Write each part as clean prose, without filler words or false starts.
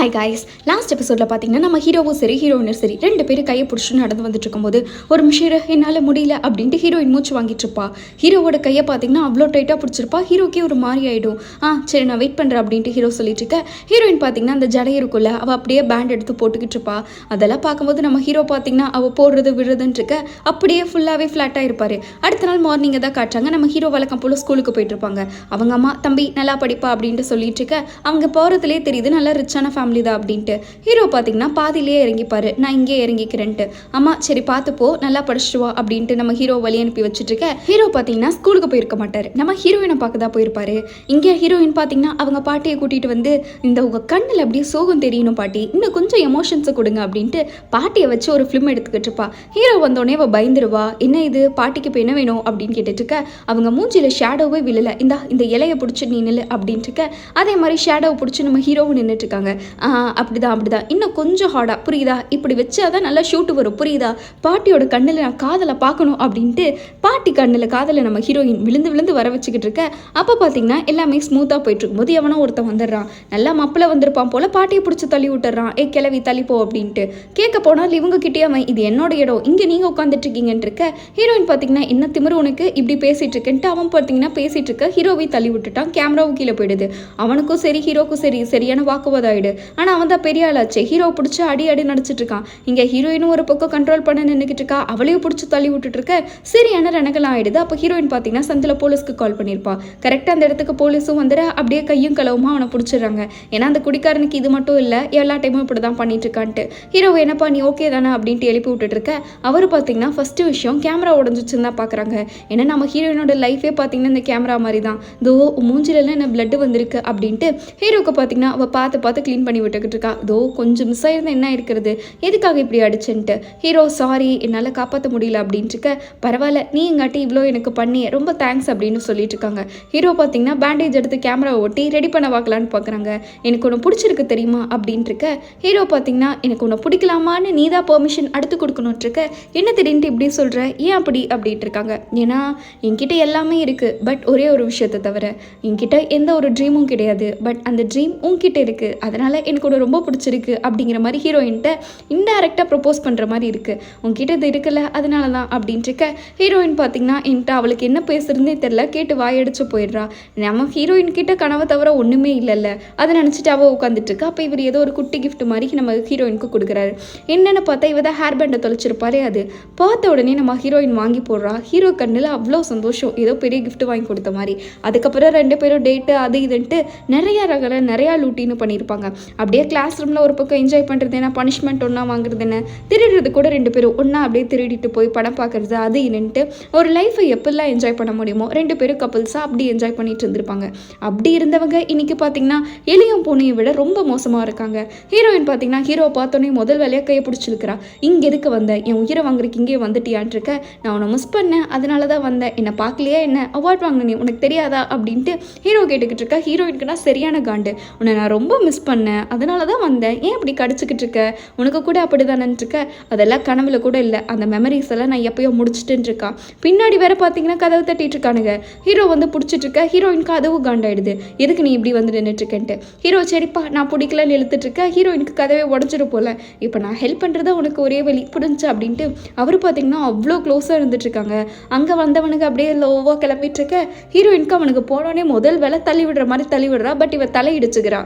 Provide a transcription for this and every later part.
Hi guys, last எபிசோடில் பார்த்தீங்கன்னா நம்ம ஹீரோவும் சரி ஹீரோயினும் சரி ரெண்டு பேரும் கையை பிடிச்சி நடந்து வந்துட்டு இருக்கும்போது ஒரு மிஷிரை என்னால் முடியல அப்படின்ட்டு ஹீரோயின் மூச்சு வாங்கிட்டு இருப்பா. ஹீரோவோட கையை பார்த்தீங்கன்னா அவ்வளோ டைட்டாக பிடிச்சிருப்பா. ஹீரோக்கே ஒரு மாதிரி ஆகிடும். சரி நான் வெயிட் பண்ணுறேன் அப்படின்ட்டு ஹீரோ சொல்லிட்டு இருக்க. ஹீரோயின் பார்த்தீங்கன்னா அந்த ஜடை இருக்குள்ள அவள் அப்படியே பேண்ட் எடுத்து போட்டுக்கிட்டு இருப்பா. அதெல்லாம் பார்க்கும்போது நம்ம ஹீரோ பார்த்தீங்கன்னா அவள் போடுறது விடுறதுன்னு இருக்க அப்படியே ஃபுல்லாகவே ஃப்ளாட்டாக இருப்பார். அடுத்த நாள் மார்னிங்கை தான் காட்டுறாங்க. நம்ம ஹீரோ வழக்கம் போல் ஸ்கூலுக்கு போயிட்டு இருப்பாங்க. அவங்க அம்மா தம்பி நல்லா படிப்பா அப்படின்ட்டு சொல்லிட்டு இருக்க. அவங்க போகிறதுலே தெரியுது நல்லா ரிச்சான ஃபேமிலி தான் அப்படின்ட்டு. ஹீரோ பார்த்தீங்கன்னா பாதியிலேயே இறங்கிப்பாரு. நான் இங்கே இறங்கிக்கிறேன்ட்டு. அம்மா சரி பார்த்துப்போ நல்லா படிச்சுட்டு வா அப்படின்ட்டு நம்ம ஹீரோ வழி அனுப்பி வச்சுட்டு இருக்க. ஹீரோ பார்த்தீங்கன்னா ஸ்கூலுக்கு போயிருக்க மாட்டார். நம்ம ஹீரோயினை பார்க்க தான் போயிருப்பாரு. இங்கே ஹீரோயின் பார்த்தீங்கன்னா அவங்க பாட்டியை கூட்டிகிட்டு வந்து இந்த உங்கள் கண்ணில் அப்படியே சோகம் தெரியணும் பாட்டி, இன்னும் கொஞ்சம் எமோஷன்ஸை கொடுங்க அப்படின்ட்டு பாட்டியை வச்சு ஒரு ஃபிலிம் எடுத்துக்கிட்டு இருப்பா. ஹீரோ வந்தோடனே அவள் பயந்துருவா. என்ன இது பாட்டிக்கு இப்போ என்ன வேணும் அப்படின்னு கேட்டுட்டு இருக்க. அவங்க மூஞ்சியில் ஷேடோவே விழல. இந்த இலையை பிடிச்சி நீ நில்லு அப்படின்ட்டு இருக்க. அதே மாதிரி ஷேடோவை பிடிச்சி நம்ம ஹீரோவும் நின்றுட்டு இருக்காங்க. அப்படிதான் இன்னும் கொஞ்சம் ஹார்டா புரியுதா, இப்படி வச்சாதான் நல்லா ஷூட்டு வரும் புரியுதா, பாட்டியோட கண்ணில் நான் காதலை பார்க்கணும் அப்படின்ட்டு பாட்டி கண்ணில் காதலை நம்ம ஹீரோயின் விழுந்து விழுந்து வர வச்சுக்கிட்டு இருக்க. அப்போ பார்த்தீங்கன்னா எல்லாமே ஸ்மூத்தாக போயிட்டு இருக்கும்போது எவனோ ஒருத்தன் வந்துடுறான். நல்லா மப்பில் வந்திருப்பான் போல பாட்டியை பிடிச்சி தள்ளி விட்டுறான். கிளவி தள்ளிப்போ அப்படின்ட்டு கேட்க போனால் இவங்க கிட்டே அவன் இது என்னோட இடம், இங்கே நீங்கள் உட்காந்துட்டு இருக்கீங்கன்னு இருக்க. ஹீரோயின் பார்த்தீங்கன்னா என்ன திமிரு உனக்கு இப்படி பேசிட்டு இருக்கேன்ட்டு அவன் பார்த்தீங்கன்னா பேசிட்டு இருக்க. ஹீரோவை தள்ளி விட்டுட்டான். கேமராவும் கீழே போயிடுது. அவனுக்கும் சரி ஹீரோக்கும் சரி சரியான வாக்குவாதம் ஆயிடு. ஆனால் அவன் தான் பெரிய ஆளாச்சு. ஹீரோ பிடிச்சி அடி நடிச்சிட்டு இருக்கான். இங்கே ஹீரோயினும் ஒரு பக்கம் கண்ட்ரோல் பண்ண நின்றுக்கிட்டு இருக்கா. அவளையும் பிடிச்சி தள்ளி விட்டுட்டு இருக்க. சரியான ரணகலாம் ஆயிடுது. அப்போ ஹீரோயின் பார்த்தீங்கன்னா சந்தில் போலீஸ்க்கு கால் பண்ணியிருப்பா. கரெக்டாக அந்த இடத்துக்கு போலீஸும் வந்துட அப்படியே கையும் களவுமா அவனை பிடிச்சிடுறாங்க. ஏன்னா அந்த குடிக்காரனுக்கு இது மட்டும் இல்லை எல்லா டைமும் இப்படி தான் பண்ணிட்டு இருக்கான்ட்டு. ஹீரோ என்னப்பா நீ ஓகே தானே அப்படின்ட்டு எழுப்பி விட்டுட்டு இருக்க. அவர் பார்த்தீங்கன்னா ஃபர்ஸ்ட் விஷயம் கேமரா உடஞ்சிச்சுன்னு தான் பார்க்குறாங்க. ஏன்னா நம்ம ஹீரோயினோட லைஃபே பார்த்தீங்கன்னா இந்த கேமரா மாதிரி தான். தோ மூஞ்சிலெல்லாம் என்ன பிளட் வந்திருக்கு அப்படின்ட்டு ஹீரோக்கு பார்த்தீங்கன்னா அவள் பார்த்து க்ளீன் பண்ணி விட்டுக்கிட்டு இருக்கா. தோ கொஞ்சம் மிஸ் ஆயிருந்தா என்ன இருக்கிறது, எதுக்காக இப்படி அடிச்சுன்ட்டு. ஹீரோ சாரி என்னால் காப்பாற்ற முடியல அப்படின்ட்டு இருக்க. பரவாயில்ல நீ எங்காட்டி இவ்வளோ எனக்கு பண்ணி ரொம்ப தேங்க்ஸ் அப்படின்னு சொல்லிட்டு இருக்காங்க. ஹீரோ பார்த்தீங்கன்னா பேண்டேஜ் எடுத்து கேமராவை ஒட்டி ரெடி பண்ண பார்க்கலான்னு பார்க்குறாங்க. எனக்கு ஒன்று பிடிச்சிருக்கு தெரியுமா அப்படின்ட்டு இருக்க. ஹீரோ பார்த்தீங்கன்னா எனக்கு ஒன்று பிடிக்கலாமான்னு நீ தான் பெர்மிஷன் அடுத்து கொடுக்கணுன்ட்டு இருக்க. என்ன திடீர்னு இப்படி சொல்கிற, ஏன் அப்படி அப்படின்ட்டு இருக்காங்க. ஏன்னா என்கிட்ட எல்லாமே இருக்குது, பட் ஒரே ஒரு விஷயத்தை தவிர என்கிட்ட எந்த ஒரு ட்ரீமும் கிடையாது, பட் அந்த ட்ரீம் உன்கிட்ட இருக்குது, அதனால் எனக்கு ஒன்று ரொம்ப பிடிச்சிருக்கு அப்படிங்கிற மாதிரி ஹீரோயின்ட்ட இன்டைரக்டாக ப்ரப்போஸ் பண்ணுற மாதிரி இருக்குது. உங்ககிட்ட இது இருக்குல்ல அதனால தான் அப்படின்ட்டு இருக்க. ஹீரோயின் பார்த்தீங்கன்னா என்கிட்ட அவளுக்கு என்ன பேசுறதுனே தெரில, கேட்டு வாயடிச்சு போயிடுறா. நம்ம ஹீரோயின் கிட்ட கனவை தவிர ஒன்றுமே இல்லைல்ல, அதை நினச்சிட்டு அவள் உட்காந்துட்டு இருக்கா. அப்போ இவர் ஏதோ ஒரு குட்டி கிஃப்ட் மாதிரி நம்ம ஹீரோயினுக்கு கொடுக்குறாரு. என்னென்னு பார்த்தா இவ தான் ஹேர் பேண்டை தொலைச்சிருப்பாரே. அது பார்த்த உடனே நம்ம ஹீரோயின் வாங்கி போடுறா. ஹீரோ கண்ணில் அவ்வளோ சந்தோஷம், ஏதோ பெரிய கிஃப்ட் வாங்கி கொடுத்த மாதிரி. அதுக்கப்புறம் ரெண்டு பேரும் டேட்டு அது இதுன்ட்டு நிறையா லூட்டின்னு பண்ணியிருப்பாங்க. அப்படியே கிளாஸ் ரூமில் ஒரு பக்கம் என்ஜாய் பண்ணுறது என்ன, பனிஷ்மெண்ட் ஒன்றா வாங்குறது என்ன, திருடுறது கூட ரெண்டு பேரும் ஒன்றா அப்படியே திருடிட்டு போய் படம் பார்க்குறது அது என்னன்ட்டு ஒரு லைஃப்பை எப்பெல்லாம் என்ஜாய் பண்ண முடியுமோ ரெண்டு பேரும் கப்புள்ஸாக அப்படி என்ஜாய் பண்ணிட்டு இருந்திருப்பாங்க. அப்படி இருந்தவங்க இன்னைக்கு பார்த்தீங்கன்னா எலியும் பூனையை விட ரொம்ப மோசமாக இருக்காங்க. ஹீரோயின் பார்த்தீங்கன்னா ஹீரோவை பார்த்தோன்னே முதல் வேலையாக கையை பிடிச்சிருக்கிறா. இங்கே எதுக்கு வந்தேன், என் உயிரை வாங்குறதுக்கு இங்கே வந்துட்டியான் இருக்க. நான் உன்னை மிஸ் பண்ணேன் அதனால தான் வந்தேன், என்னை பார்க்கலையா என்ன, அவார்ட் வாங்கினே உனக்கு தெரியாதா அப்படின்ட்டு ஹீரோ கேட்டுக்கிட்டு இருக்கா. ஹீரோயினுக்குன்னா சரியான காண்டு. உன்னை நான் ரொம்ப மிஸ் பண்ணேன் அதனால தான் வந்தேன், ஏன் இப்படி கடிச்சிக்கிட்டு இருக்க, உனக்கு கூட அப்படி தானேன்னு இருக்க. அதெல்லாம் கனவுல கூட இல்லை, அந்த மெமரிஸ் எல்லாம் நான் எப்பயோ முடிச்சுட்டுன்னு இருக்கா. பின்னாடி வேற பார்த்தீங்கன்னா கதவு தட்டிட்டு இருக்கானுங்க. ஹீரோ வந்து பிடிச்சிட்டு இருக்க. ஹீரோயின் கதவு காண்டாயிடுது. எதுக்கு நீ இப்படி வந்து நின்றுட்டு இருக்கேன்ட்டு. ஹீரோ சரிப்பா நான் பிடிக்கலன்னு இழுத்துட்டு இருக்க. ஹீரோயினுக்கு கதவே உடஞ்சிடும் போல. இப்போ நான் ஹெல்ப் பண்ணுறதா உனக்கு ஒரே வழி புரிஞ்சு அப்படின்ட்டு அவர் பார்த்தீங்கன்னா அவ்வளோ க்ளோஸாக இருந்துட்டு இருக்காங்க. அங்கே வந்தவனுக்கு அப்படியே லோவாக கிளம்பிட்டு இருக்க. ஹீரோயினுக்கு அவனுக்கு போனோடனே முதல் வேலை தள்ளி விடுற மாதிரி தள்ளி விடுறா. பட் இவ தலையிடிச்சுக்கிறா.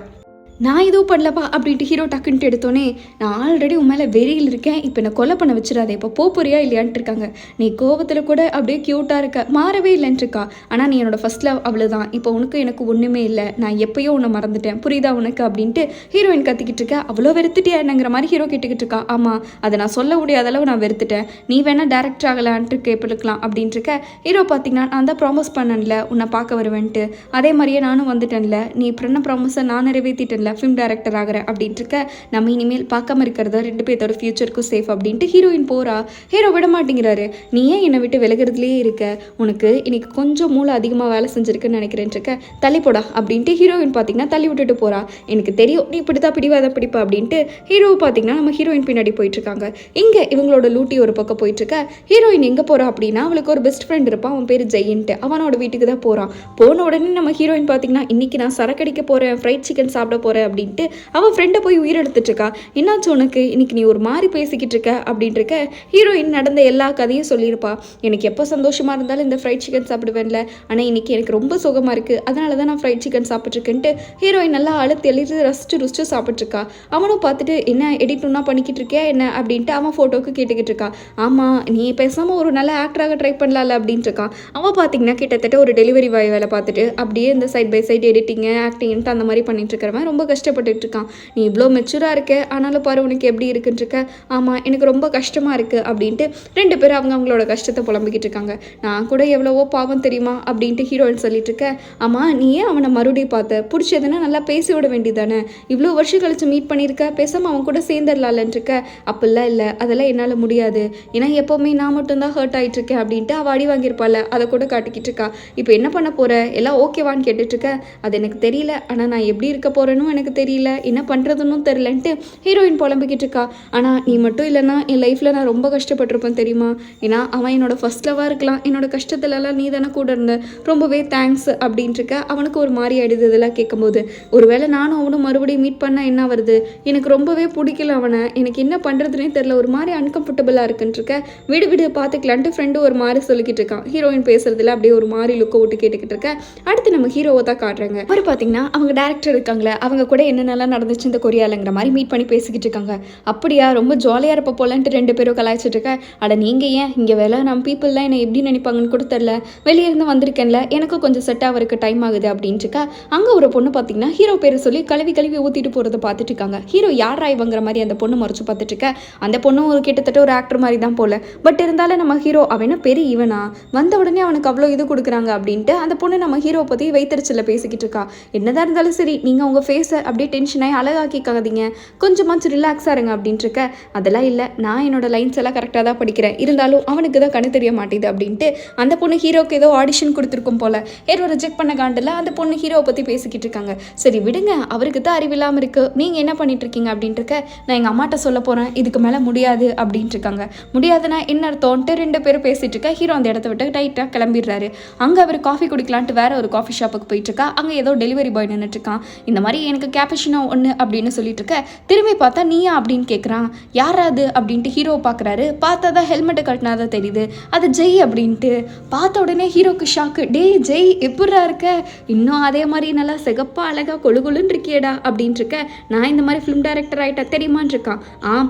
நான் எதுவும் பண்ணலப்பா அப்படின்ட்டு ஹீரோ டக்குன்ட்டு எடுத்தோன்னே நான் ஆல்ரெடி உன் மேலே வெறியில் இருக்கேன், இப்போ என்னை கொலை பண்ண வச்சிடாதே, இப்போ போறியா இல்லையான்ட்டு இருக்காங்க. நீ கோபத்தில் கூட அப்படியே க்யூட்டாக இருக்க, மாறவே இல்லைன்ட்டு இருக்கா. ஆனால் நீ என்னோட ஃபர்ஸ்ட் லவ் அவ்வளோதான், இப்போ உனக்கு எனக்கு ஒன்றுமே இல்லை, நான் எப்பயோ உன்னை மறந்துட்டேன் புரியுதா உனக்கு அப்படின்ட்டு ஹீரோயின் கத்திக்கிட்டு இருக்கா. அவ்வளோ வெறுத்துட்டியா என்னங்கிற மாதிரி ஹீரோ கேட்டுக்கிட்டு இருக்கா. ஆமாம் அதை நான் சொல்ல முடியாத அளவு நான் வெறுத்துட்டேன், நீ வேணால் டேரக்டர் ஆகலான்ட்டு கேட்பிருக்கலாம் அப்படின்ட்டு இருக்க. ஹீரோ பார்த்தீங்கன்னா நான் தான் ப்ராமிஸ் பண்ணல உன்னை பார்க்க வருவேன்ட்டு, அதே மாதிரியே நானும் வந்துட்டேன்ல, நீ பண்ண ப்ராமிஸை நான் நிறைவேற்றிட்டேன் ஃபிலிம் டைரக்டர் ஆகிறேன் அப்படின்ட்டு இருக்க. நம்ம இனிமேல் பார்க்காம இருக்கிறத ரெண்டு பேர்த்தோட ஃபியூச்சருக்கும் சேஃப் அப்படின்ட்டு ஹீரோயின் போறா. ஹீரோ விட மாட்டேங்கிறாரு. நீ ஏன் என்னை விட்டு விலகிறதுலேயே இருக்க, உனக்கு இன்னைக்கு கொஞ்சம் மூளை அதிகமாக வேலை செஞ்சிருக்குன்னு நினைக்கிறேன் இருக்க, தள்ளி போடா அப்படின்ட்டு ஹீரோயின் பார்த்தீங்கன்னா தள்ளி விட்டுட்டு போறா. எனக்கு தெரியும் நீ இப்படிதான் பிடிவாத பிடிப்பா அப்படின்ட்டு ஹீரோ பார்த்தீங்கன்னா நம்ம ஹீரோயின் பின்னாடி போயிட்டு இருக்காங்க. இங்கே இவங்களோட லூட்டி ஒரு பக்கம் போயிட்டு இருக்க. ஹீரோயின் எங்கே போறா அப்படின்னா அவளுக்கு ஒரு பெஸ்ட் ஃப்ரெண்ட் இருப்பான், அவன் பேர் ஜெயின்ட்டு. அவனோட வீட்டுக்கு தான் போறான். போன உடனே நம்ம ஹீரோயின் பார்த்தீங்கன்னா இன்னைக்கு நான் சரக்கடிக்க போறேன், ஃப்ரைட் சிக்கன் சாப்பிட போறேன் போகிறேன் அப்படின்ட்டு அவள் ஃப்ரெண்டை போய் உயிரெடுத்துட்டு இருக்கா. என்னாச்சு உனக்கு, இன்னைக்கு நீ ஒரு மாதிரி பேசிக்கிட்டு இருக்க அப்படின்ட்டு இருக்க. ஹீரோயின் நடந்த எல்லா கதையும் சொல்லியிருப்பா. எனக்கு எப்போ சந்தோஷமாக இருந்தாலும் இந்த ஃப்ரைட் சிக்கன் சாப்பிடுவேன்ல, ஆனால் இன்னைக்கு எனக்கு ரொம்ப சுகமாக இருக்குது, அதனால தான் நான் ஃப்ரைட் சிக்கன் சாப்பிட்ருக்கேன்ட்டு ஹீரோயின் நல்லா அழுத்து எழுதி ரசிச்சு சாப்பிட்ருக்கா. அவனும் பார்த்துட்டு என்ன எடிட்னா பண்ணிக்கிட்டு இருக்கியா என்ன அப்படின்ட்டு அவன் ஃபோட்டோவுக்கு கேட்டுக்கிட்டு இருக்கா. ஆமாம், நீ பேசாமல் ஒரு நல்ல ஆக்டராக ட்ரை பண்ணலாம்ல அப்படின்ட்டு இருக்கா. அவன் பார்த்தீங்கன்னா கிட்டத்தட்ட ஒரு டெலிவரி பாய் வேலை பார்த்துட்டு அப்படியே இந்த சைட் பை சைட் எடிட்டிங்கு ஆக்டிங்ட்டு அந்த மாதிரி பண்ணிட்டு இருக்கிறவன் ரொம்ப கஷ்டப்பட்டுட்டு இருக்கான். நீ இவ்வளோ மெச்சூராக இருக்க, ஆனாலும் பாரு உனக்கு எப்படி இருக்குன்னு இருக்க. ஆமாம், எனக்கு ரொம்ப கஷ்டமாக இருக்குது அப்படின்ட்டு ரெண்டு பேரும் அவங்களோட கஷ்டத்தை புலம்பிக்கிட்டு இருக்காங்க. நான் கூட எவ்வளவோ பாவம் தெரியுமா அப்படின்ட்டு ஹீரோயின் சொல்லிட்டு இருக்க. ஆமாம், நீ ஏன் அவனை மறுபடியும் பார்த்த, பிடிச்சதுன்னா நல்லா பேசி விட வேண்டியதானே, இவ்வளோ வருஷம் கழிச்சு மீட் பண்ணியிருக்க, பேசாமல் அவன் கூட சேர்ந்துடலான்ட்டு இருக்க. அப்படிலாம் இல்லை, அதெல்லாம் என்னால் முடியாது, ஏன்னா எப்போவுமே நான் மட்டும்தான் ஹர்ட் ஆகிட்டு இருக்கேன் அப்படின்ட்டு அவள் அடி வாங்கியிருப்பாள், அதை கூட காட்டிக்கிட்டு இருக்கா. இப்போ என்ன பண்ண போகிற, எல்லாம் ஓகேவான்னு கேட்டுட்டு இருக்க. அது எனக்கு தெரியல, ஆனால் நான் எப்படி இருக்க போகிறேன்னு எனக்கு தெரியல, என்ன பண்ணுறதுன்னு தெரியலன்ட்டு ஹீரோயின் புலம்பிக்கிட்டு இருக்கா. ஆனால் நீ மட்டும் இல்லைன்னா என் லைஃப்பில் நான் ரொம்ப கஷ்டப்பட்டிருப்பேன் தெரியுமா, ஏன்னா அவன் என்னோட ஃபர்ஸ்ட் லவ்வாக இருக்கலாம், என்னோட கஷ்டத்துலலாம் நீ தானே கூட இருந்த, ரொம்பவே தேங்க்ஸ் அப்படின்ட்டு இருக்க. அவனுக்கு ஒரு மாதிரி ஆயிடுது இதெல்லாம் கேட்கும்போது. ஒருவேளை நானும் அவனும் மறுபடியும் மீட் பண்ணால் என்ன வருது, எனக்கு ரொம்பவே பிடிக்கல அவனை, எனக்கு என்ன பண்ணுறதுனே தெரில, ஒரு மாதிரி அன்கம்ஃபர்டபுளாக இருக்குன்ட்டு இருக்க. விடு விடு பார்த்துக்கலான்ட்டு ஃப்ரெண்டு ஒரு மாதிரி சொல்லிக்கிட்டு இருக்கான். ஹீரோயின் பேசுறதுல அப்படியே ஒரு மாதிரி லுக்கை விட்டு கேட்டுக்கிட்டு இருக்க. அடுத்து நம்ம ஹீரோவை தான் காட்டுறாங்க. அவர் பார்த்தீங்கன்னா அவங்க டேரக்டர் இருக்காங்களே, அவங்க கூட என்னென்னலாம் நடந்துச்சு இந்த கொரியாலங்கிற மாதிரி மீட் பண்ணி பேசிக்கிட்டு இருக்காங்க. அப்படியா, ரொம்ப ஜாலியாக இருப்ப போலன்ட்டு ரெண்டு பேரும் கலாய்ச்சிட்டு இருக்க. அட நீங்கள் ஏன் இங்கே வேலை, நம்ம பீப்புளெலாம் என்னை எப்படி நினைப்பாங்கன்னு கூட தெரில, வெளியே இருந்து வந்திருக்கேன்ல, எனக்கும் கொஞ்சம் செட் ஆகிறதுக்கு டைம் ஆகுது அப்படின்ட்டு இருக்கா. அங்கே ஒரு பொண்ணு பார்த்தீங்கன்னா ஹீரோ பேரை சொல்லி கழுவி ஊற்றிட்டு போகிறத பார்த்துட்டு இருக்காங்க. ஹீரோ யாரா இவங்கிற மாதிரி அந்த பொண்ணு மறைச்சு பார்த்துட்டு இருக்க. அந்த பொண்ணு ஒரு கிட்டத்தட்ட ஒரு ஆக்டர் மாதிரி தான் போல, பட் இருந்தாலும் நம்ம ஹீரோ அவனா பெரிய இவனா, வந்த உடனே அவனுக்கு அவ்வளோ இது கொடுக்குறாங்க அப்படின்ட்டு அந்த பொண்ணு நம்ம ஹீரோவை பற்றி வைத்தறிச்சலில் பேசிக்கிட்டு இருக்கா. என்னதான் இருந்தாலும் சரி, நீங்கள் உங்கள் ஃபேஸை அப்படியே டென்ஷனாகி அழகாக்கிக்காதீங்க, கொஞ்சமாச்சு ரிலாக்ஸாக இருங்க அப்படின்ட்டு இருக்க. அதெல்லாம் இல்லை, நான் என்னோட லைன்ஸ் எல்லாம் கரெக்டாக தான் படிக்கிறேன், இருந்தாலும் அவனுக்கு தான் கண்ணு தெரிய மாட்டேது அப்படின்ட்டு அந்த பொண்ணு ஹீரோக்கு ஏதோ ஆடிஷன் கொடுத்துருக்கும் போல, ஹீரோ ரிஜெக்ட் பண்ண காண்டில் அந்த பொண்ணு ஹீரோவை பற்றி பேசிக்கிட்டு இருக்காங்க. சரி விடுங்க, அவருக்கு தான் அறிவில்லாமல் இருக்குது, நீங்கள் என்ன பண்ணிட்டு இருக்கீங்க அப்படின்ட்டு இருக்க. நான் எங்கள் அம்மாட்ட சொல்ல போகிறேன், இதுக்கு மேலே முடியாது அப்படின்ட்டு இருக்காங்க. முடியாதுன்னா என்ன அர்த்தம்ன்ட்டு ரெண்டு பேரும் பேசிகிட்டு இருக்கா. ஹீரோ அந்த இடத்த விட்டு டைட்டாக கிளம்பிடுறாரு. அங்கே அவர் காஃபி குடிக்கலான்ட்டு வேற ஒரு காஃபி ஷாப்புக்கு போயிட்டு இருக்கா. அங்கே ஏதோ டெலிவரி பாய் நின்றுட்டு இருக்கான். இந்த மாதிரி எனக்கு கேப்பச்சினோ ஒன்று அப்படின்னு சொல்லிட்டு இருக்க. திரும்பி பார்த்தா நீயா அப்படின்னு கேட்குறான். யாராது அப்படின்ட்டு ஹீரோ பார்க்குறாரு. பார்த்தா தான் ஹெல்மெட்டை கட்டினாதான் தெரியுது அது ஜெய் அப்படின்ட்டு. பார்த்த உடனே ஹீரோக்கு ஷாக்கு. டே ஜெய், எப்படா இருக்க, இன்னும் அதே மாதிரி நல்லா சிகப்பா அழகா கொழுன்னு இருக்கியடா அப்படின்ட்டு இருக்க. நான் இந்த மாதிரி ஃபிலிம் டைரக்டர் ஆகிட்டா தெரியுமான்னு இருக்கான்.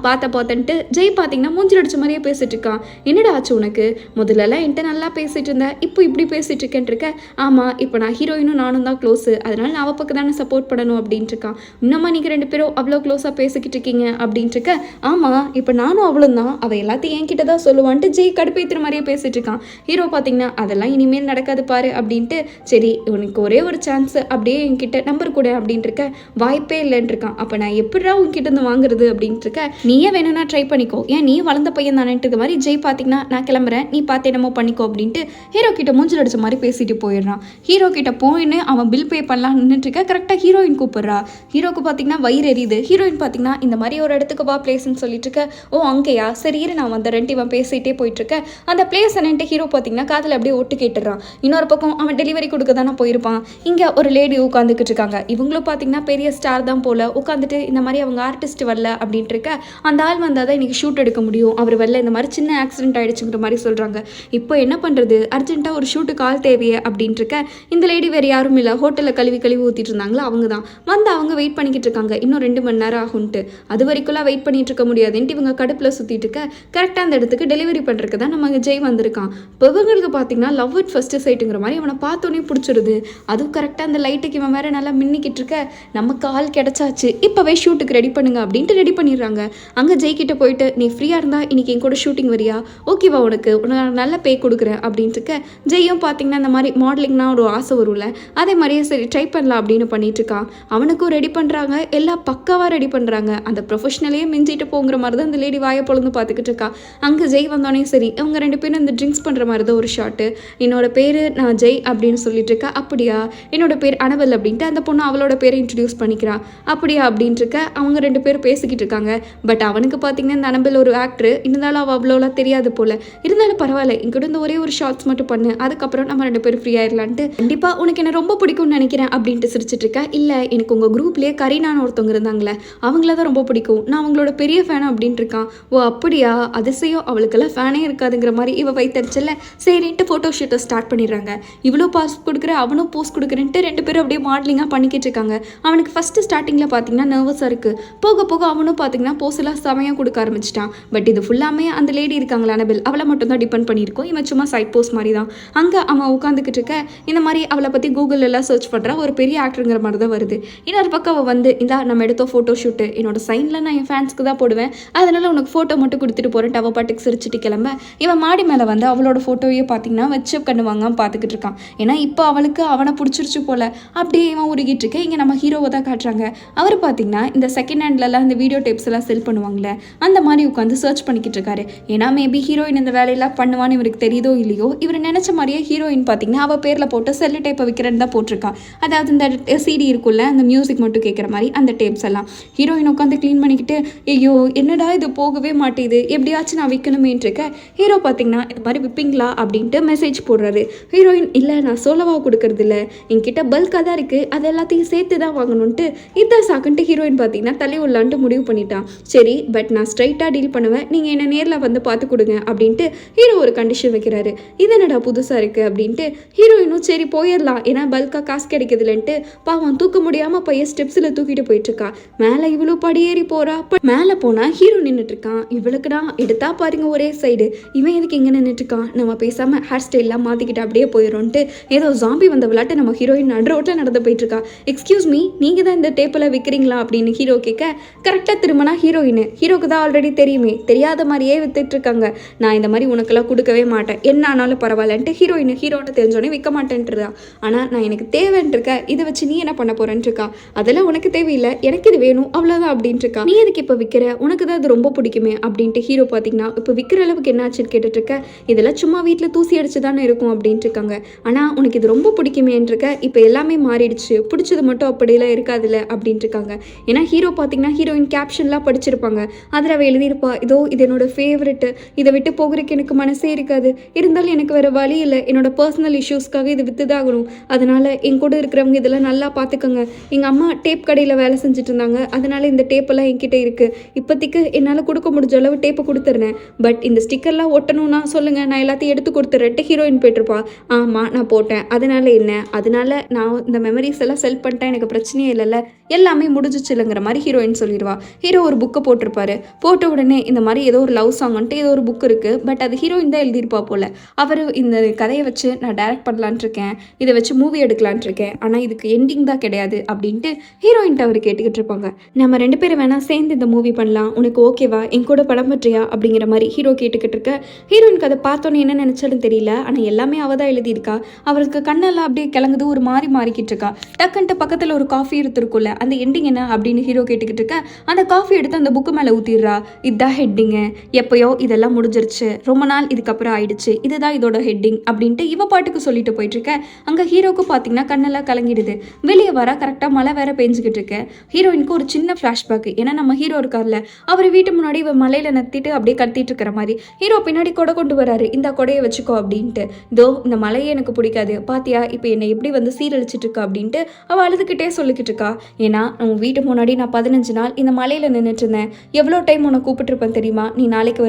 பார்த்தன்ட்டு ஜெய் பார்த்தீங்கன்னா மூஞ்சில் அடிச்ச மாதிரியே பேசிட்டு இருக்கான். என்னடா ஆச்சு உனக்கு, முதல்லலாம் என்கிட்ட நல்லா பேசிட்டு இருந்தேன், இப்போ இப்படி பேசிட்டு இருக்கேன் இருக்க. ஆமாம், இப்போ நான் ஹீரோயினும் நானும் தான் க்ளோஸு, அதனால நான் அவள் பக்கம் தானே சப்போர்ட் பண்ணணும் அப்படின்ட்டு இருக்கான். இன்னும்மா நீங்கள் ரெண்டு பேரும் அவ்வளோ க்ளோஸாக பேசிக்கிட்டு இருக்கீங்க அப்படின்ட்டு இருக்க. ஆமாம், இப்போ நானும் அவளும் தான், அவள் எல்லாத்தையும் என்கிட்ட தான் சொல்லுவான்ட்டு ஜெய் கடுப்பேற்றுற மாதிரியே பேசிட்டு இருக்கான். ஹீரோ பார்த்தீங்கன்னா அதெல்லாம் இனிமேல் நடக்காது பாரு அப்படின்ட்டு. சரி உனக்கு ஒரே ஒரு சான்ஸ், அப்படியே என்கிட்ட நம்பர் கூட அப்படின்ட்டு இருக்க. வாய்ப்பே இல்லைன்னு இருக்கான். அப்போ நான் எப்படா உங்ககிட்ட இருந்து வாங்குறது அப்படின்ட்டு இருக்க. நீயே வேணும்னா ட்ரை பண்ணிக்கோ, ஏன் நீ வளர்ந்த பையன் தானேட்டு இருக்க மாதிரி ஜெய் பார்த்தீங்கன்னா நான் கிளம்புறேன், நீ பார்த்து என்னமோ பண்ணிக்கோ அப்படின்ட்டு ஹீரோ கிட்ட மூஞ்சில் அடிச்ச மாதிரி பேசிட்டு போயிடுறான். ஹீரோ கிட்ட போயின்னு அவன் பில் பே பண்ணலாம் நின்றுட்டு இருக்க. கரெக்டாக ஹீரோயின் கூப்பிடுறா. ஹீரோக்கு பார்த்தீங்கன்னா வயிறு எரியுது. ஹீரோயின் பார்த்தீங்கன்னா இந்த மாதிரி ஒரு இடத்துக்கு வா பிளேஸ்ன்னு சொல்லிட்டு இருக்க. ஓ அங்கேயா, சரி இரு நான் வந்துடுறேன்ட்டு இவன் பேசிகிட்டே போயிட்டு இருக்க. அந்த பிளேஸ் என்னன்ட்டு ஹீரோ பார்த்தீங்கன்னா காதில் அப்படியே ஒட்டு கேட்டுறான். இன்னொரு பக்கம் அவன் டெலிவரி கொடுக்க தானே போயிருப்பான். இங்கே ஒரு லேடி உட்காந்துக்கிட்டு இருக்காங்க. இவங்களும் பார்த்தீங்கன்னா பெரிய ஸ்டார் தான் போல, உட்காந்துட்டு இந்த மாதிரி அவங்க ஆர்டிஸ்ட் வரல அப்படின்ட்டு இருக்க. அந்த ஆள் வந்தால் தான் இன்றைக்கி ஷூட் எடுக்க முடியும், அவர் வரல, இந்த மாதிரி சின்ன ஆக்சிடென்ட் ஆகிடுச்சுங்கிற மாதிரி சொல்கிறாங்க. இப்போ என்ன பண்ணுறது, அர்ஜென்ட்டாக ஒரு ஷூட்டுக்கு ஆள் தேவையே அப்படின்ட்டு இருக்க. இந்த லேடி வேறு யாரும் இல்லை, ஹோட்டலில் கழுவி ஊற்றிட்டு இருந்தாங்களா அவங்க தான் வந்து அவங்க வெயிட் பண்ணிக்கிட்டு இருக்காங்க. இன்னும் 2 மணி நேரம் ஆகும்ட்டு. அது வரைக்கும்லாம் வெயிட் பண்ணிட்டு இருக்க முடியாதுன்ட்டு இவங்க கடுப்பில் சுற்றிட்டு இருக்க. கரெக்டாக அந்த இடத்துக்கு டெலிவரி பண்ணுறதுக்கு தான் நம்ம ஜெய் வந்திருக்கான். இப்போ இவங்களுக்கு பார்த்தீங்கன்னா லவ் அட் ஃபர்ஸ்ட் சைட்டுங்கிற மாதிரி அவனை பார்த்தோன்னே பிடிச்சிருது. அதுவும் கரெக்டாக அந்த லைட்டுக்கு இவன் வேற நல்லா மின்னிக்கிட்டு இருக்க. நமக்கு ஆள் கிடைச்சாச்சு, இப்போவே ஷூட்டுக்கு ரெடி பண்ணுங்க அப்படின்ட்டு ரெடி பண்ணிடுறாங்க. அங்கே ஜெய்கிட்ட போயிட்டு நீ ஃப்ரீயாக இருந்தால் இன்னைக்கு என் கூட ஷூட்டிங் வரியா, ஓகேவா, உனக்கு நல்ல பே கொடுக்குறேன் அப்படின்ட்டு இருக்க. ஜெய்யும் பார்த்தீங்கன்னா இந்த மாதிரி மாடலிங்னா ஒரு ஆசை வரும்ல, அதே மாதிரியே சரி ட்ரை பண்ணலாம் அப்படின்னு பண்ணிட்டு இருக்கான். அவனுக்கும் ரெடி பண்ணுறாங்க, எல்லாம் பக்காவாக ரெடி பண்ணுறாங்க. அந்த ப்ரொஃபஷனலையே மிஞ்சிட்டு போங்கிற மாதிரி தான் அந்த லேடி வாயை பொழுது பார்த்துக்கிட்டு இருக்கா. அங்கே ஜெய் வந்தோடனே சரி இவங்க 2 பேரும் இந்த ட்ரிங்க்ஸ் பண்ணுற மாதிரி தான் ஒரு ஷாட்டு. என்னோட பேர் நான் ஜெய் அப்படின்னு சொல்லிட்டு இருக்கா. அப்படியா, என்னோட பேர் அனவல் அப்படின்ட்டு அந்த பொண்ணு அவளோட பேரை இன்ட்ரடியூஸ் பண்ணிக்கிறா. அப்படியா அப்படின்ட்டு இருக்க. அவங்க 2 பேரும் பேசிக்கிட்டு இருக்காங்க. பட் அவனுக்கு பார்த்தீங்கன்னா இந்த அனவல் ஒரு ஆக்டர், இருந்தாலும் அவள் அவ்வளோலாம் தெரியாது போல. இருந்தாலும் பரவாயில்ல, இங்கிட்ட இந்த ஒரே ஒரு ஷார்ட்ஸ் மட்டும் பண்ணு, அதுக்கப்புறம் நம்ம 2 பேரும் ஃப்ரீ ஆயிடலான்ட்டு. கண்டிப்பாக உனக்கு என்ன ரொம்ப பிடிக்கும்னு நினைக்கிறேன் அப்படின்ட்டு சிரிச்சிட்டு இருக்கா. இல்லை எனக்கு உங்கள் குரூப்லேயே கரீனான்னு ஒருத்தவங்க இருந்தாங்களே அவங்கள தான் ரொம்ப பிடிக்கும், நான் அவங்களோட பெரிய ஃபேன் அப்படின்ட்டு இருக்கான். ஓ அப்படியா, அதிசயம், அவளுக்கெல்லாம் ஃபேனே இருக்காதுங்கிற மாதிரி இவ வைத்தறிச்சல சரின்ட்டு ஃபோட்டோ ஷூட்டை ஸ்டார்ட் பண்ணிடுறாங்க. இவ்வளோ பாஸ் கொடுக்குற அவனும் போஸ்ட் கொடுக்குறேன்ட்டு 2 பேரும் அப்படியே மாடலிங்காக பண்ணிக்கிட்டு இருக்காங்க. அவனுக்கு ஃபஸ்ட்டு ஸ்டார்டிங்கில் பார்த்தீங்கன்னா நர்வஸாக இருக்குது. போக போக அவனும் பார்த்தீங்கன்னா போஸ் எல்லாம் செமையாக கொடுக்க ஆரம்பிச்சிட்டான். பட் இது ஃபுல்லாமே அந்த லேடி இருக்காங்களா அனபெல், அவளை மட்டும் தான் டிபெண்ட் பண்ணியிருக்கோம். இவன் சும்மா சைட் போஸ்ட் மாதிரி தான். அங்கே அவன் உட்காந்துக்கிட்டு இருக்க இந்த மாதிரி அவளை பற்றி கூகுள் எல்லாம் சர்ச் பண்ணுறா, ஒரு பெரிய ஆக்டருங்கிற மாதிரி தான் வருது. இன்னொரு பக்கம் அவள் வந்து இந்த நம்ம எடுத்த ஃபோட்டோ ஷூட்டு என்னோட சைனில் நான் என் ஃபேன்ஸ்க்கு தான் போடுவேன், அதனால் உனக்கு ஃபோட்டோ மட்டும் கொடுத்துட்டு போகிறேன் அவள் பாட்டுக்கு சிரிச்சிட்டு கிளம்ப. இவன் மாடி மேலே வந்து அவளோட ஃபோட்டோவையே பார்த்தீங்கன்னா வச்சு கண்ணுவாங்க பார்த்துக்கிட்டு இருக்கான். ஏன்னா இப்போ அவளுக்கு அவனை பிடிச்சிருச்சு போல. அப்படியே இவன் உருகிட்டு இருக்க. இங்கே நம்ம ஹீரோவை தான் காட்டுறாங்க. அவர் பார்த்தீங்கன்னா இந்த செகண்ட் ஹேண்ட்லலாம் இந்த வீடியோ டேப்ஸ் எல்லாம் செல் பண்ணுவாங்களே அந்த மாதிரி உட்காந்து சர்ச் பண்ணிக்கிட்டு இருக்காரு. ஏன்னா மேபி ஹீரோயின் இந்த வேலையெல்லாம் பண்ணுவான்னு இவருக்கு தெரியுதோ இல்லையோ, இவர் நினச்ச மாதிரியே ஹீரோயின் பார்த்தீங்கன்னா அவள் பேரில் போட்டு செல்லு டேப்பை விற்கிறேன்னு தான் போட்டிருக்கா. அதாவது இந்த சிடி இருக்குல்ல, அந்த மியூசிக் மட்டும் கேட்குற மாதிரி அந்த டேப்ஸ் எல்லாம் ஹீரோயின் உட்காந்து க்ளீன் பண்ணிக்கிட்டு, ஐயோ என்னடா இது போகவே மாட்டேது, எப்படியாச்சும் நான் விற்கணுமேன்ட்டு இருக்க. ஹீரோ பார்த்தீங்கன்னா இந்த மாதிரி விற்பீங்களா அப்படின்ட்டு மெசேஜ் போடுறாரு. ஹீரோயின் இல்லை நான் சோலவாக கொடுக்கறது இல்லை, என்கிட்ட பல்காக தான் இருக்குது, அது எல்லாத்தையும் சேர்த்து தான் வாங்கணுன்ட்டு இதான் சாக்குன்ட்டு ஹீரோயின் பார்த்தீங்கன்னா தள்ளி உள்ளான்ட்டு முடிவு பண்ணிட்டான். சரி பட் நான் ஸ்ட்ரைட்டாக டீல் பண்ணுவேன், நீங்கள் என்னை நேரில் வந்து பார்த்து கொடுங்க அப்படின்ட்டு ஹீரோ ஒரு கண்டிஷன் வைக்கிறாரு. இது என்னடா புதுசாக இருக்குது அப்படின்ட்டு ஹீரோயினும் சரி போயிடலாம், ஏன்னா பல்காக காசு கிடைக்குதுலன்ட்டு பாவம் தூக்க முடியாமல் பையன் ஸ்டெப்ஸில் தூக்கிட்டு போயிட்டுருக்கா. மேலே இவ்வளோ படியேறி போகிறா. மேலே போனால் ஹீரோ நின்றுட்டுருக்கான். இவளுக்கு தான் எடுத்தா பாருங்க ஒரே சைடு, இவன் எதுக்கு இங்கே நின்றுட்டுருக்கான், நம்ம பேசாமல் ஹேர் ஸ்டைல்லாம் மாற்றிக்கிட்டு அப்படியே போயிடும்ன்ட்டு ஏதோ ஜாம்பி வந்த விளையாட்டு நம்ம ஹீரோயின் நடு ரோட்டில் நடந்து போயிட்டுருக்கா. எக்ஸ்கியூஸ் மீ, நீங்கள் தான் இந்த டேப்பில் விற்கிறீங்களா அப்படின்னு ஹீரோ கேட்க கரெக்டாக திரும்பினா ஹீரோயின், ஹீரோக்கு தான் ஆல்ரெடி தெரியுமே, தெரியாத மாதிரியே வித்துட்ருக்காங்க, நான் இந்த மாதிரி உனக்கெல்லாம் கொடுக்கவே மாட்டேன், என்ன ஆனாலும் பரவாயில்லன்ட்டு ஹீரோன்னு தெரிஞ்சோடனே விற்க மாட்டேன்ட்டுருக்கா. ஆனால் நான் எனக்கு தேவைன்ட்ருக்க, இதை வச்சு நீ என்ன பண்ண போறேன்ட்ருக்கா, அதெல்லாம் உனக்கு தேவையில்லை, எனக்கு இது வேணும் அவ்வளோதான் அப்படின்ட்டுருக்கா. நீ எதுக்கு இப்போ விற்கிற, உனக்கு தான் அது ரொம்ப பிடிக்குமே அப்படின்ட்டு ஹீரோ பார்த்தீங்கன்னா இப்போ விற்கிற அளவுக்கு என்ன ஆச்சுன்னு கேட்டுட்ருக்க. இதெல்லாம் சும்மா வீட்டில் தூசி அடிச்சு தானே இருக்கும் அப்படின்ட்டு இருக்காங்க. ஆனால் உனக்கு இது ரொம்ப பிடிக்குமேன்ட்ருக்க, இப்போ எல்லாமே மாறிடுச்சு, பிடிச்சது மட்டும் அப்படியெல்லாம் இருக்காதுல்ல அப்படின்ட்டு இருக்காங்க. ஏன்னா ஹீரோ பார்த்தீங்கன்னா ஹீரோயின் கேப்ஷன்லாம் படிச்சிருப்பாங்க, அதில் அவள் எழுதியிருப்பா, இதோ இது என்னோட ஃபேவரெட்டு, இதை விட்டு போகிறதுக்கு எனக்கு மனசே இருக்காது, இருந்தாலும் எனக்கு வேறு வழி இல்லை, என்னோட பர்சனல் இஷ்யூஸ்க்காக இது விற்றுதாகணும், அதனால் என் கூட இருக்கிறவங்க இதெல்லாம் நல்லா பார்த்துக்கோங்க, எங்கள் அம்மா டேப் கடையில் வேலை செஞ்சுட்டு இருந்தாங்க, அதனால் இந்த டேப்பெல்லாம் என்கிட்ட இருக்குது, இப்போதைக்கு என்னால் கொடுக்க முடிஞ்ச அளவு டேப்பை கொடுத்துட்றேன், பட் இந்த ஸ்டிக்கர்லாம் ஒட்டணும்னா சொல்லுங்கள், நான் எல்லாத்தையும் எடுத்து கொடுத்துட்றேன்ட்டு ஹீரோயின் போய்ட்டுருப்பா. ஆமாம் நான் போட்டேன், அதனால என்ன, அதனால நான் இந்த மெமரிஸ் எல்லாம் செல் பண்ணிட்டேன், எனக்கு பிரச்சனையே இல்லைல்ல, எல்லாமே முடிஞ்சிச்சு இல்லைங்கிற மாதிரி ஹீரோயின் சொல்லிடுவா. ஹீரோ ஒரு புக்கை போட்டிருப்பாரு. போட்ட உடனே இந்த மாதிரி ஏதோ ஒரு லவ் சாங்ன்ட்டு ஏதோ ஒரு புக் இருக்குது, பட் அது ஹீரோயின் தான் எழுதியிருப்பா போல். அவர் இந்த கதையை வச்சு நான் டைரக்ட் பண்ணலான்ட்டு இருக்கேன், இதை வச்சு மூவி எடுக்கலான்ட்டு இருக்கேன், ஆனால் இதுக்கு எண்டிங் தான் கிடையாது அப்படின்ட்டு ஹீரோயின்ட்டு அவர் கேட்டுக்கிட்டு இருப்பாங்க. நம்ம 2 பேரும் வேணா சேர்ந்து இந்த மூவி பண்ணலாம், உனக்கு ஓகேவா, என் கூட படம் பற்றியா அப்படிங்கிற மாதிரி ஹீரோ கேட்டுக்கிட்டு இருக்க. ஹீரோயினுக்கு அதை பார்த்தோன்னே என்ன நினச்சாலும் தெரியல, ஆனால் எல்லாமே அவள் தான் எழுதியிருக்கா. அவருக்கு கண்ணெல்லாம் அப்படியே கிளங்குது, ஒரு மாறிக்கிட்டு இருக்கா. டக்குன்ட்டு பக்கத்தில் ஒரு காஃபி எடுத்துருக்குள்ள, அந்த எண்டிங் என்ன அப்படின்னு ஹீரோ கேட்டுக்கிட்டு இருக்க. அந்த காஃபி எடுத்து அந்த புக்கு மேலே ஊற்றிடுறா. இதுதான் ஹெட்டிங்கு, எப்பயோ இதெல்லாம் முடிஞ்சிருச்சு, ரொம்ப நாள் இதுக்கப்புறம் ஆயிடுச்சு, இதுதான் இதோட ஹெட்டிங் அப்படின்ட்டு இவ பாட்டுக்கு சொல்லிட்டு போயிட்டு இருக்க. அங்கே ஹீரோக்கு பார்த்தீங்கன்னா கண்ணெல்லாம் கலங்கிடுது. வெளியே வர கரெக்டாக மழை வேற பெஞ்சிக்கிட்டு இருக்கு. ஹீரோயினுக்கு ஒரு சின்ன ஃப்ளாஷ்பேக், ஏன்னா நம்ம ஹீரோ இருக்கார்ல, அவர் வீட்டு முன்னாடி இவ மலையில நத்திட்டு அப்படியே கத்திட்டு இருக்கிற மாதிரி ஹீரோ பின்னாடி கொடை கொண்டு வராரு, இந்த கொடையை வச்சுக்கோ அப்படின்ட்டு. இதோ இந்த மலையே எனக்கு பிடிக்காது, பாத்தியா இப்போ என்னை எப்படி வந்து சீரழிச்சிட்டு இருக்கா அப்படின்ட்டு அவள் அழுதுகிட்டே சொல்லிக்கிட்டு இருக்கா. ஏன்னா உன் வீட்டு முன்னாடி நான் 15 நாள் இந்த மலையில நின்றுட்டு இருந்தேன், எவ்வளோ டைம் உன்னை கூப்பிட்டுருப்பேன் தெரியுமா, நீ நாளைக்கு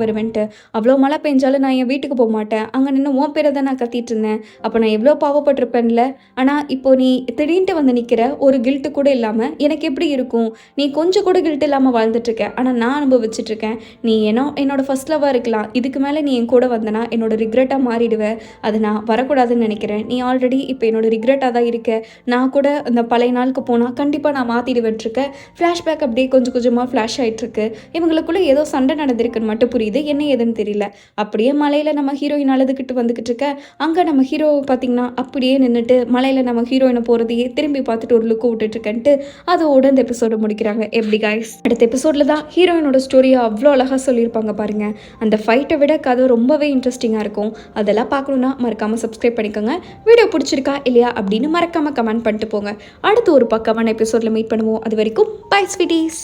வருவேன்ட்டு, அவ்வளோ மழை பெஞ்சாலும் நான் என் வீட்டுக்கு போக மாட்டேன், அங்கே நின்று உன் பேரை தான் நான் கத்திட்டு இருந்தேன், அப்போ நான் எவ்வளோ பாவப்பட்டிருப்பேன்ல, ஆனால் இப்போ நீ திடீர்னு வந்து நிற்கிற, ஒரு கில்ட்டு கூட இல்லாமல் எனக்கு எப்படி இருக்கும், நீ கொஞ்சம் கூட கில்ட் இல்லாமல் வாழ்ந்துட்டுருக்க, ஆனால் நான் அனுபவிச்சுட்ருக்கேன், நீ என்னோட ஃபர்ஸ்ட் லவ்வாக இருக்கலாம், இதுக்கு மேலே நீ என் கூட வந்தனா என்னோட ரிக்ரெட்டாக மாறிடுவேன், அது நான் வரக்கூடாதுன்னு நினைக்கிறேன், நீ ஆல்ரெடி இப்போ என்னோட ரிக்ரெட்டாக தான் இருக்க, நான் கூட அந்த பழைய நாளுக்கு போனால் கண்டிப்பாக நான் மாற்றிடுவேன்ட்ருக்கேன். ஃப்ளாஷ்பேக் அப்படியே கொஞ்சம் கொஞ்சமாக ஃப்ளாஷ் ஆகிட்டுருக்கு. இவங்களுக்குள்ளே ஏதோ சண்டை நடந்திருக்குன்னு மட்டும் புரியுது, என்ன ஏதுன்னு தெரியல. அப்படியே மலையில் நம்ம ஹீரோயின் அழுதுகிட்டு வந்துக்கிட்டு இருக்க. அங்கே நம்ம ஹீரோ பார்த்திங்கன்னா அப்படியே நின்றுட்டு மலையில் நம்ம ஹீரோயினை போகிறதையே திரும்பி பார்த்துட்டு ஒரு லுக்கு விட்டுட்டுருக்கன்ட்டு அதோட இந்த எபிசோட முடிக்கிறாங்க. எப்படி கைஸ், அடுத்த எபிசோடில் தான் ஹீரோயினோட ஸ்டோரியை அவ்வளோ அழகாக சொல்லியிருப்பாங்க பாருங்கள். அந்த ஃபைட்டை விட கதை ரொம்பவே இன்ட்ரெஸ்டிங்காக இருக்கும். அதெல்லாம் பார்க்கணுன்னா மறக்காமல் சப்ஸ்கிரைப் பண்ணிக்கோங்க. வீடியோ பிடிச்சிருக்கா இல்லையா அப்படின்னு மறக்காமல் கமெண்ட் பண்ணிட்டு போங்க. அடுத்து ஒரு பக்கமான எபிசோடில் மீட் பண்ணுவோம். அது வரைக்கும் பை ஸ்வீட்டீஸ்.